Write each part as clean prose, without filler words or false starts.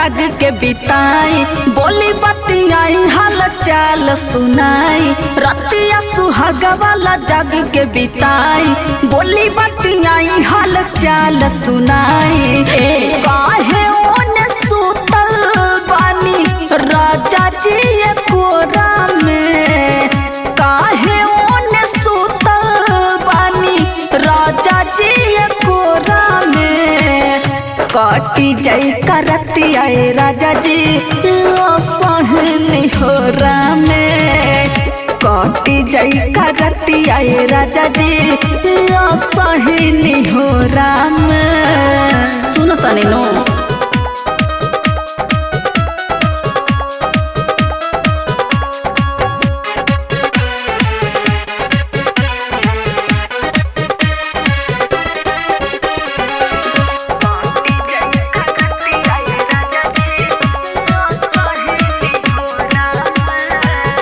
जग के बिताई, बोली बतियाई हाल चाल सुनाई। रतिया सुहाग वाला जग के बिताई, बोली बतियाई हाल चाल सुनाई। काहे ओने सुतल बानी राजा जी कोरा में, काहे ओने सुतल बानी राजा जी कोरा में। काटी जाई करती आए राजा जी सहनी हो रामे, काटी जाई करती आए राजा जी सहनी हो राम। सुन तनी नो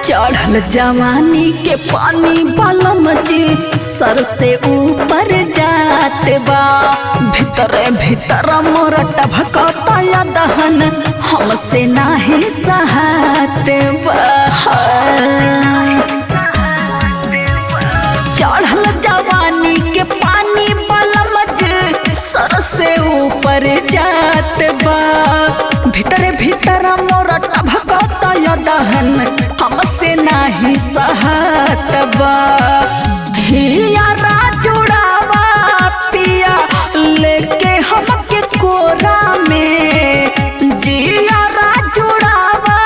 चढ़ल जवानी के पानी बलम जी सर से ऊपर जाते बा। भीतर भीतर मोर टभकता या दहन हमसे नाही सहाते बा। चढ़ल जवानी के पानी बलम जी सर से ऊपर जाते बा। भीतर भीतर मोर टभकता या दहन हमसे नाही सहत बा। हिया जुड़ावा पिया लेके हमके कोरा में, जिया जुड़ावा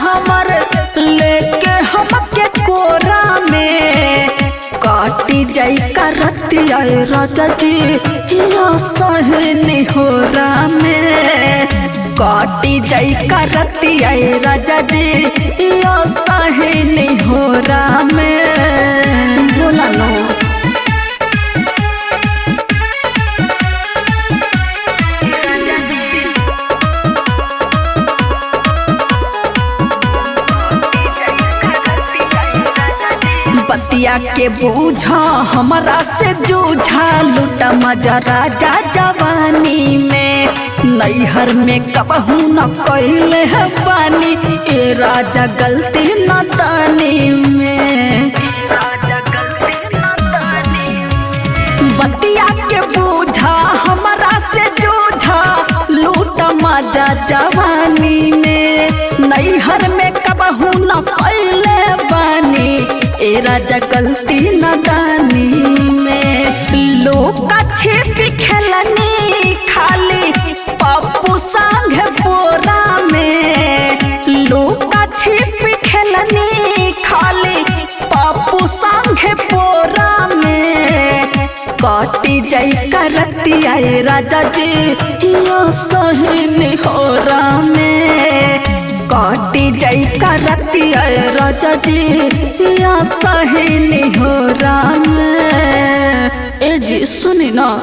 हमर लेके हमके कोरा में। काटी जाई करती आए राजा जी या सहनी हो रामे, काटी जाई करती आए राजा जी या सहनी हो रामे। बोला नो बतिया के बूझा हमरा से जूझा, लूटा मजा राजा जवानी में। नैहर में कबहू न कैले है पानी ए राजा गलती न तानी में। बतिया के बूझा हमरा से जूझा, लूटा मजा जवानी में। नैहर में कबहू न कैले बानी ए राजा गलती न दानी में। लोग छिप खेलनी खाली पप्पू संग बोरा में, लोग छिप खेलनी खाली पप्पू संग बोरा में। काटी जाई करती आए राजा जी या सहनी हो रामे, काटी जाई करती आए राजा जी या सहनी हो राम। ए जी सुनी ना।